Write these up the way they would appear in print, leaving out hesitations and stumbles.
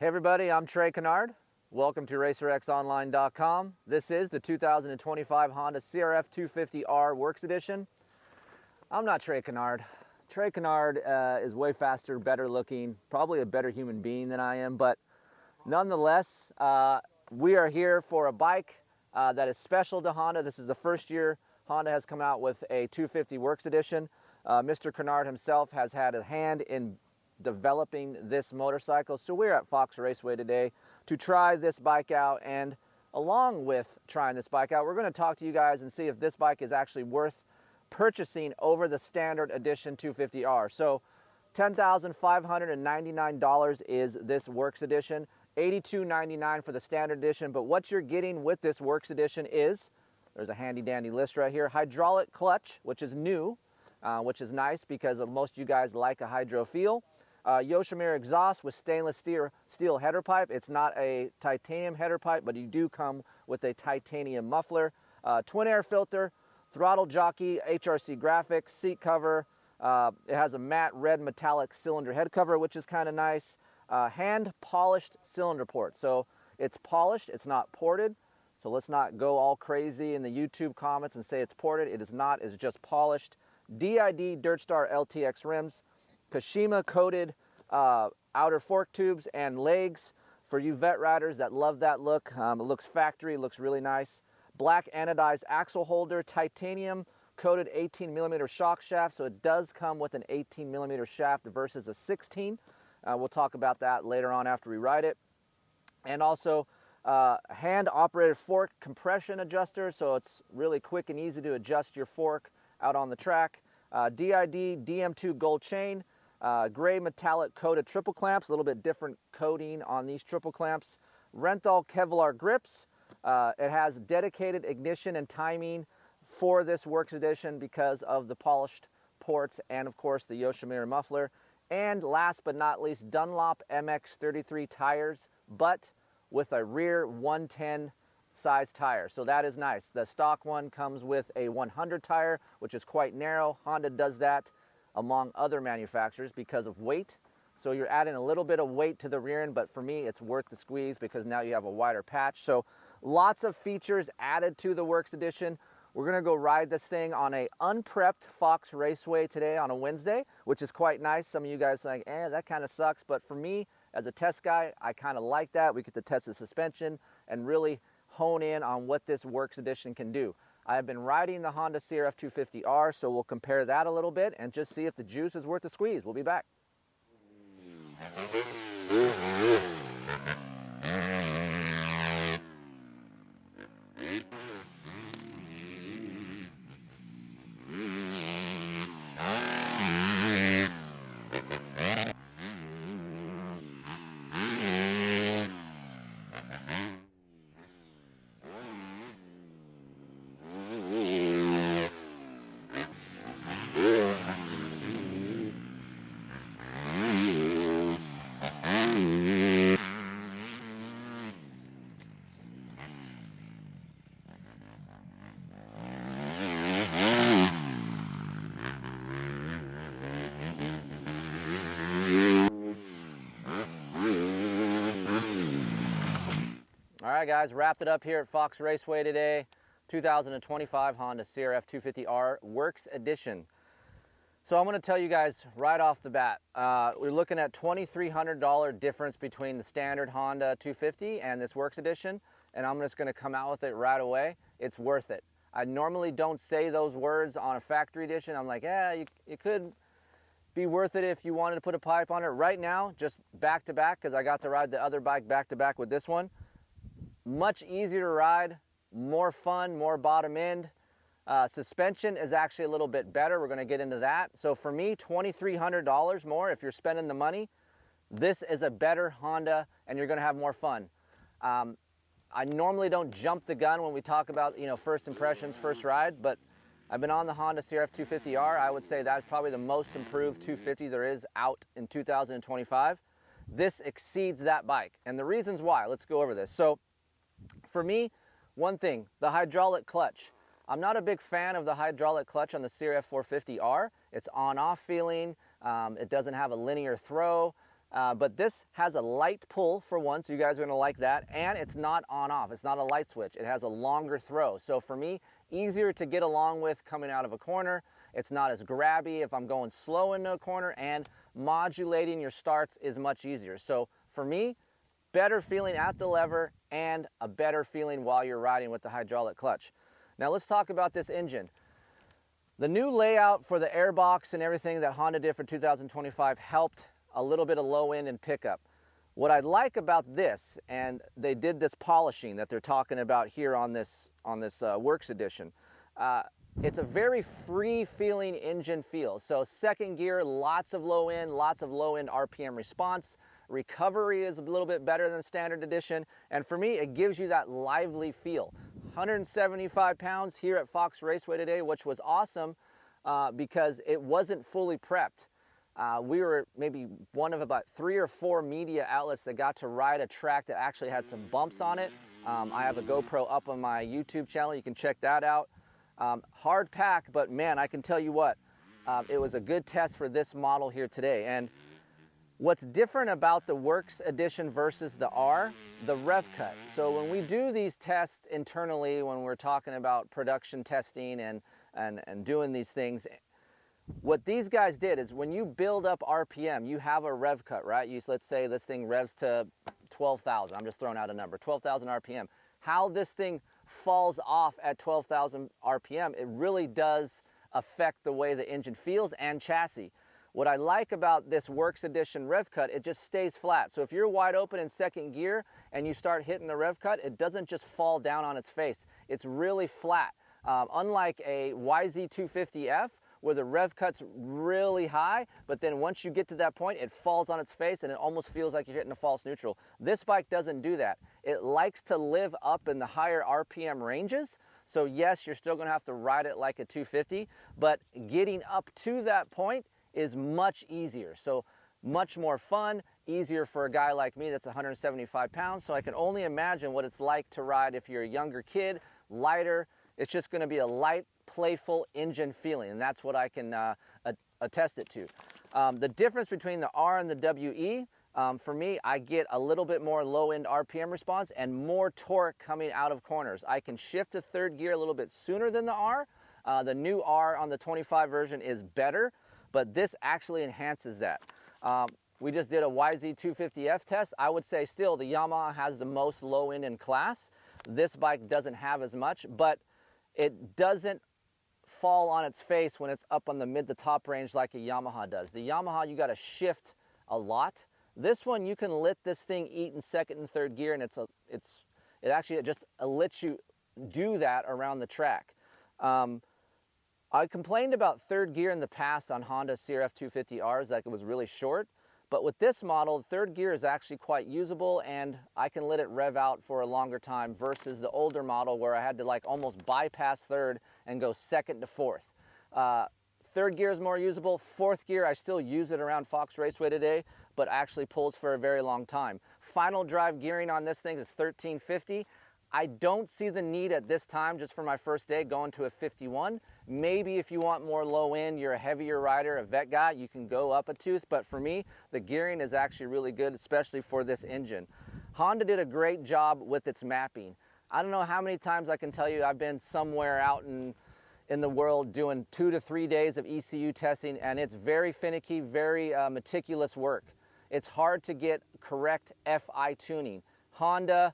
Hey everybody, I'm Trey Kennard. Welcome to RacerXOnline.com. This is the 2025 Honda CRF250R Works Edition. I'm not Trey Kennard. Trey Kennard is way faster, better looking, probably a better human being than I am, but nonetheless, we are here for a bike that is special to Honda. This is the first year Honda has come out with a 250 Works Edition. Mr. Kennard himself has had a hand in developing this motorcycle. So we're at Fox Raceway today to try this bike out, and along with trying this bike out, we're going to talk to you guys and see if this bike is actually worth purchasing over the standard edition 250R. So $10,599 is this Works Edition, $82.99 for the standard edition, but what you're getting with this Works Edition is, there's a handy dandy list right here, hydraulic clutch, which is new, which is nice because most of you guys like a hydro feel. Yoshimura exhaust with stainless steel header pipe. It's not a titanium header pipe, but you do come with a titanium muffler. Twin air filter, throttle jockey, HRC graphics, seat cover. It has a matte red metallic cylinder head cover, which is kind of nice. Hand polished cylinder port. So it's polished, it's not ported. So let's not go all crazy in the YouTube comments and say it's ported. It is not, it's just polished. DID Dirt Star LTX rims. Kashima coated outer fork tubes and legs for you vet riders that love that look. It looks factory, looks really nice. Black anodized axle holder, titanium coated 18mm shock shaft, so it does come with an 18mm shaft versus a 16. We'll talk about that later on after we ride it. And also hand operated fork compression adjuster, so it's really quick and easy to adjust your fork out on the track. DID DM2 gold chain. Gray metallic coated triple clamps, a little bit different coating on these triple clamps. Renthal Kevlar grips. It has dedicated ignition and timing for this Works Edition because of the polished ports and of course the Yoshimura muffler. And last but not least, Dunlop MX33 tires, but with a rear 110 size tire. So that is nice. The stock one comes with a 100 tire, which is quite narrow. Honda does that among other manufacturers because of weight. So you're adding a little bit of weight to the rear end, but for me it's worth the squeeze because now you have a wider patch. So lots of features added to the Works Edition. We're gonna go ride this thing on a unprepped Fox Raceway today on a Wednesday, which is quite nice. Some of you guys are like, that kind of sucks, but for me as a test guy, I kind of like that. We get to test the suspension and really hone in on what this Works Edition can do. I've been riding the Honda CRF250R, so we'll compare that a little bit and just see if the juice is worth the squeeze. We'll be back. All right, guys, wrapped it up here at Fox Raceway today. 2025 Honda CRF250R Works Edition. So I'm going to tell you guys right off the bat, we're looking at $2,300 difference between the standard Honda 250 and this Works Edition, and I'm just going to come out with it right away. It's worth it. I normally don't say those words on a factory edition. I'm like, it could be worth it if you wanted to put a pipe on it. Right now, just back to back, because I got to ride the other bike back to back with this one. Much easier to ride, more fun, more bottom end. Suspension is actually a little bit better. We're going to get into that. So for me, $2,300 more if you're spending the money. This is a better Honda and you're going to have more fun. I normally don't jump the gun when we talk about, first impressions, first ride, but I've been on the Honda CRF250R. I would say that's probably the most improved 250 there is out in 2025. This exceeds that bike. And the reasons why, let's go over this. So for me, one thing, the hydraulic clutch. I'm not a big fan of the hydraulic clutch on the CRF450R. It's on-off feeling. It doesn't have a linear throw. But this has a light pull for one, so you guys are gonna like that. And it's not on off, it's not a light switch. It has a longer throw. So for me, easier to get along with coming out of a corner. It's not as grabby if I'm going slow into a corner, and modulating your starts is much easier. So for me, better feeling at the lever and a better feeling while you're riding with the hydraulic clutch. Now let's talk about this engine. The new layout for the airbox and everything that Honda did for 2025 helped a little bit of low end and pickup. What I like about this, and they did this polishing that they're talking about here on this Works Edition, it's a very free feeling engine feel. So second gear, lots of low end RPM response. Recovery is a little bit better than standard edition, and for me it gives you that lively feel. 175 pounds here at Fox Raceway today, which was awesome because it wasn't fully prepped. We were maybe one of about 3 or 4 media outlets that got to ride a track that actually had some bumps on it. I have a GoPro up on my YouTube channel, you can check that out. Hard pack, but man, I can tell you what, it was a good test for this model here today. And what's different about the Works Edition versus the R, the rev cut. So when we do these tests internally, when we're talking about production testing and doing these things, what these guys did is when you build up RPM, you have a rev cut, right? Let's say this thing revs to 12,000. I'm just throwing out a number, 12,000 RPM. How this thing falls off at 12,000 RPM, it really does affect the way the engine feels and chassis. What I like about this Works Edition rev cut, it just stays flat. So if you're wide open in second gear and you start hitting the rev cut, it doesn't just fall down on its face. It's really flat. Unlike a YZ250F, where the rev cut's really high, but then once you get to that point, it falls on its face and it almost feels like you're hitting a false neutral. This bike doesn't do that. It likes to live up in the higher RPM ranges. So yes, you're still gonna have to ride it like a 250, but getting up to that point is much easier. So much more fun, easier for a guy like me that's 175 pounds. So I can only imagine what it's like to ride if you're a younger kid, lighter. It's just gonna be a light, playful engine feeling, and that's what I can attest it to. The difference between the R and the WE, for me, I get a little bit more low-end RPM response and more torque coming out of corners. I can shift to third gear a little bit sooner than the R. The new R on the 25 version is better, but this actually enhances that. We just did a YZ250F test. I would say still the Yamaha has the most low end in class. This bike doesn't have as much, but it doesn't fall on its face when it's up on the mid to top range like a Yamaha does. The Yamaha, you got to shift a lot. This one, you can let this thing eat in second and third gear, and it actually just lets you do that around the track. I complained about third gear in the past on Honda CRF250Rs, that it was really short. But with this model, third gear is actually quite usable, and I can let it rev out for a longer time versus the older model where I had to like almost bypass third and go second to fourth. Third gear is more usable. Fourth gear, I still use it around Fox Raceway today, but actually pulls for a very long time. Final drive gearing on this thing is 1350. I don't see the need at this time, just for my first day, going to a 51. Maybe if you want more low end, you're a heavier rider, a vet guy, you can go up a tooth. But for me, the gearing is actually really good, especially for this engine. Honda did a great job with its mapping. I don't know how many times I can tell you I've been somewhere out in the world doing 2 to 3 days of ECU testing, and it's very finicky, very meticulous work. It's hard to get correct FI tuning. Honda,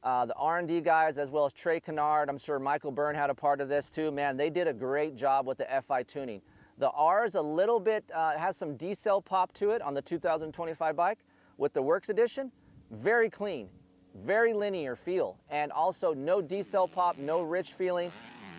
the R&D guys, as well as Trey Kennard, I'm sure Michael Byrne had a part of this too. Man, they did a great job with the FI tuning. The R is a little bit, has some decel pop to it on the 2025 bike. With the Works Edition, very clean, very linear feel, and also no decel pop, no rich feeling.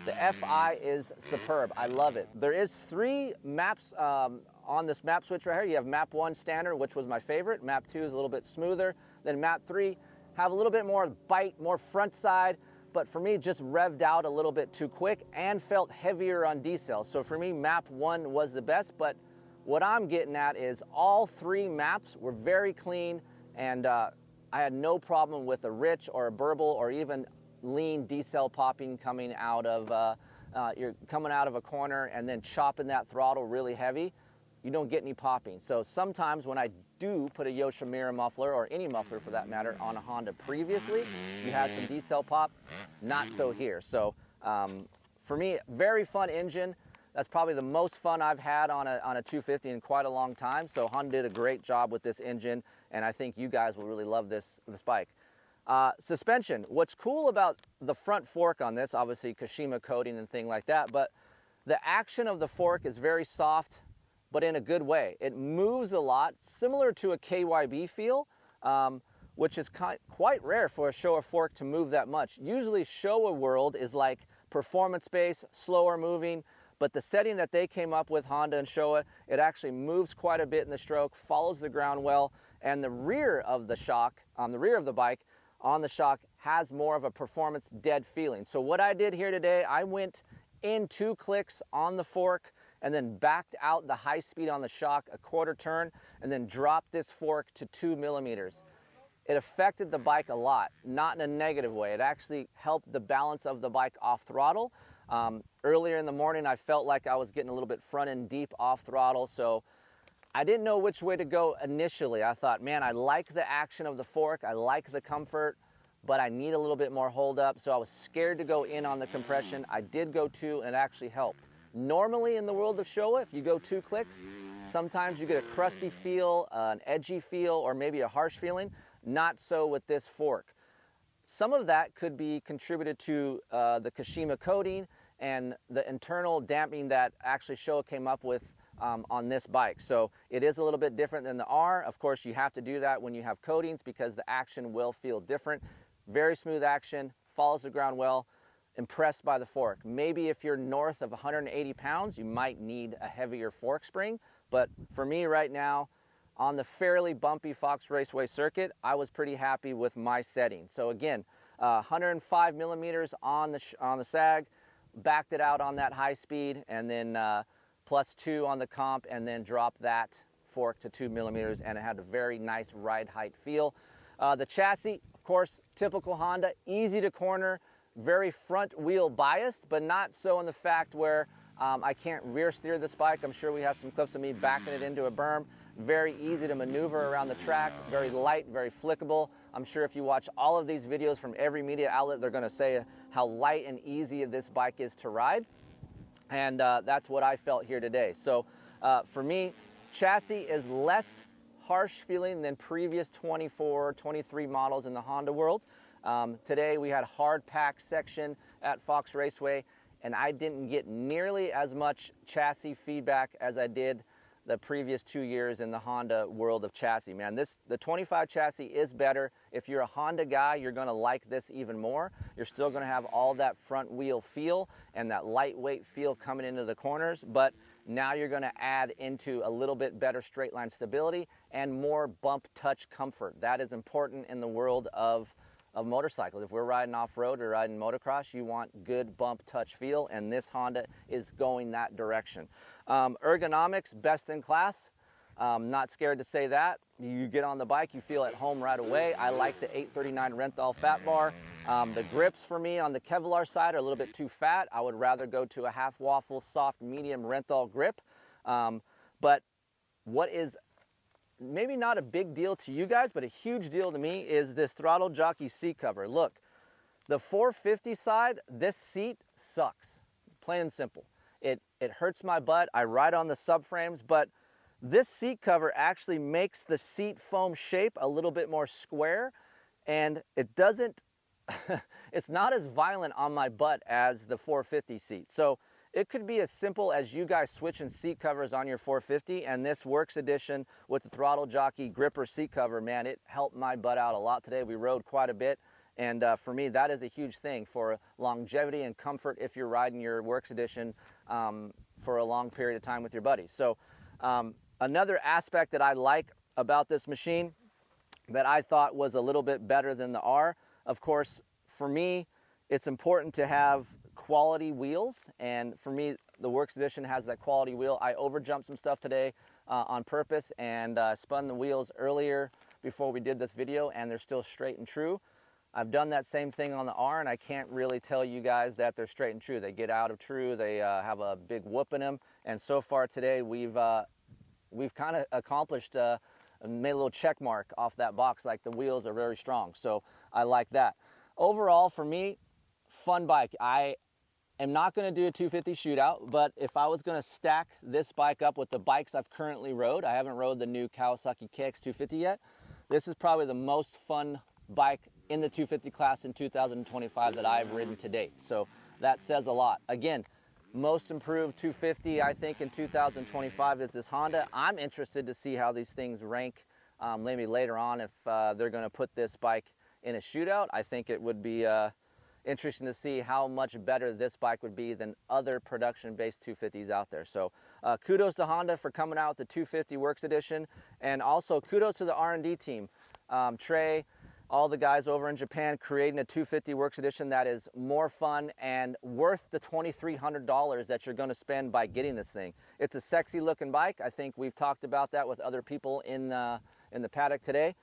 The FI is superb. I love it. There is 3 maps on this map switch right here. You have map 1 standard, which was my favorite. Map 2 is a little bit smoother. Then map 3 have a little bit more bite, more front side, but for me, just revved out a little bit too quick and felt heavier on decel. So for me, map 1 was the best, but what I'm getting at is all 3 maps were very clean, and I had no problem with a rich or a burble or even lean decel popping coming out of, you're coming out of a corner and then chopping that throttle really heavy. You don't get any popping. So sometimes when I do put a Yoshimura muffler, or any muffler for that matter, on a Honda previously, you had some decel pop. Not so here. So for me, very fun engine. That's probably the most fun I've had on a 250 in quite a long time. So Honda did a great job with this engine, and I think you guys will really love this bike. Suspension. What's cool about the front fork on this, obviously Kashima coating and thing like that, but the action of the fork is very soft, but in a good way. It moves a lot, similar to a KYB feel, which is quite rare for a Showa fork to move that much. Usually Showa world is like performance-based, slower moving, but the setting that they came up with, Honda and Showa, it actually moves quite a bit in the stroke, follows the ground well, and the rear of the shock, the rear of the bike, on the shock, has more of a performance dead feeling. So what I did here today, I went in 2 clicks on the fork, and then backed out the high speed on the shock a quarter turn, and then dropped this fork to 2 millimeters. It affected the bike a lot, not in a negative way. It actually helped the balance of the bike off throttle. Earlier in the morning, I felt like I was getting a little bit front end deep off throttle, so I didn't know which way to go initially. I thought, man, I like the action of the fork, I like the comfort, but I need a little bit more hold up, so I was scared to go in on the compression. I did go 2, and it actually helped. Normally in the world of Showa, if you go 2 clicks, sometimes you get a crusty feel, an edgy feel, or maybe a harsh feeling. Not so with this fork. Some of that could be contributed to the Kashima coating and the internal damping that actually Showa came up with on this bike. So it is a little bit different than the R. Of course, you have to do that when you have coatings because the action will feel different. Very smooth action, follows the ground well. Impressed by the fork. Maybe if you're north of 180 pounds, you might need a heavier fork spring. But for me right now, on the fairly bumpy Fox Raceway circuit, I was pretty happy with my setting. So again, 105 millimeters on the sag, backed it out on that high speed, and then +2 on the comp, and then dropped that fork to 2 millimeters, and it had a very nice ride height feel. The chassis, of course, typical Honda, easy to corner, very front wheel biased, but not so in the fact where I can't rear steer this bike. I'm sure we have some clips of me backing it into a berm. Very easy to maneuver around the track, very light, very flickable. I'm sure if you watch all of these videos from every media outlet, they're going to say how light and easy this bike is to ride. And that's what I felt here today. So for me, chassis is less harsh feeling than previous 24, 23 models in the Honda world. Today we had hard pack section at Fox Raceway, and I didn't get nearly as much chassis feedback as I did the previous 2 years in the Honda world of chassis. Man, the 25 chassis is better. If you're a Honda guy, you're gonna like this even more. You're still gonna have all that front wheel feel and that lightweight feel coming into the corners, but now you're gonna add into a little bit better straight line stability and more bump touch comfort. That is important in the world of motorcycles. If we're riding off-road or riding motocross, you want good bump touch feel, and this Honda is going that direction. Ergonomics, best in class. Not scared to say that. You get on the bike, you feel at home right away. I like the 839 Renthal fat bar. The grips for me on the Kevlar side are a little bit too fat. I would rather go to a half waffle, soft, medium Renthal grip. But what is maybe not a big deal to you guys, but a huge deal to me is this throttle jockey seat cover. Look, the 450 side, this seat sucks, plain and simple. It hurts my butt. I ride on the subframes, but this seat cover actually makes the seat foam shape a little bit more square, and it doesn't, it's not as violent on my butt as the 450 seat. So it could be as simple as you guys switching seat covers on your 450, and this Works Edition with the throttle jockey gripper seat cover, man, it helped my butt out a lot today. We rode quite a bit, and for me, that is a huge thing for longevity and comfort if you're riding your Works Edition for a long period of time with your buddies. So another aspect that I like about this machine that I thought was a little bit better than the R, of course, for me, it's important to have quality wheels, and for me, the Works Edition has that quality wheel. I overjumped some stuff today on purpose and spun the wheels earlier before we did this video, and they're still straight and true. I've done that same thing on the R, and I can't really tell you guys that they're straight and true. They get out of true, they have a big whoop in them, and so far today we've kind of accomplished a and made a little check mark off that box, like the wheels are very strong. So I like that. Overall, for me, fun bike. I am not going to do a 250 shootout, but if I was going to stack this bike up with the bikes I've currently rode, I haven't rode the new Kawasaki KX250 yet. This is probably the most fun bike in the 250 class in 2025 that I've ridden to date. So that says a lot. Again, most improved 250, I think, in 2025 is this Honda. I'm interested to see how these things rank maybe later on if they're going to put this bike in a shootout. I think it would be interesting to see how much better this bike would be than other production-based 250s out there. So kudos to Honda for coming out with the 250 Works Edition, and also kudos to the R&D team. Trey, all the guys over in Japan creating a 250 Works Edition that is more fun and worth the $2,300 that you're going to spend by getting this thing. It's a sexy looking bike. I think we've talked about that with other people in the paddock today.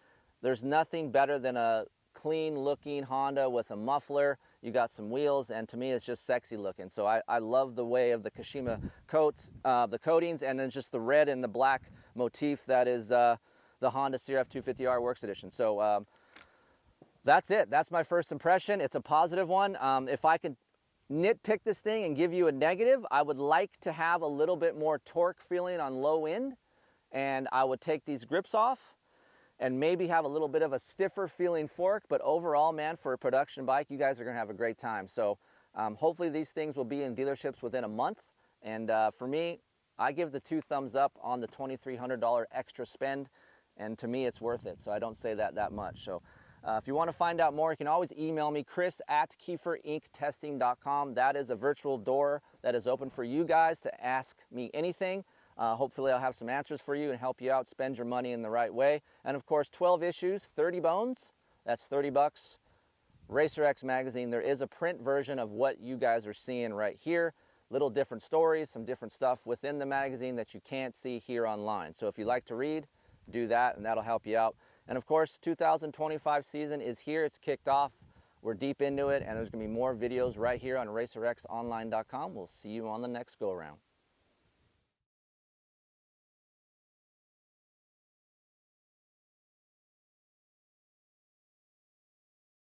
There's nothing better than a clean looking Honda with a muffler. You got some wheels, and to me it's just sexy looking. So I love the way of the Kashima coats, the coatings, and then just the red and the black motif that is the Honda CRF250R Works Edition. So that's it. That's my first impression. It's a positive one. If I could nitpick this thing and give you a negative, I would like to have a little bit more torque feeling on low end, and I would take these grips off and maybe have a little bit of a stiffer feeling fork. But overall, man, for a production bike, you guys are gonna have a great time. So hopefully these things will be in dealerships within a month. And for me, I give the 2 thumbs up on the $2,300 extra spend, and to me it's worth it. So I don't say that much. So if you want to find out more, you can always email me, Kris@KeeferInkTesting.com. That is a virtual door that is open for you guys to ask me anything. Hopefully I'll have some answers for you and help you out spend your money in the right way. And of course, 12 issues, 30 bones, that's $30. Racer X magazine, there is a print version of what you guys are seeing right here. Little different stories, some different stuff within the magazine that you can't see here online. So if you like to read, do that, and that'll help you out. And of course, 2025 season is here. It's kicked off. We're deep into it, and there's going to be more videos right here on RacerXOnline.com. We'll see you on the next go-around.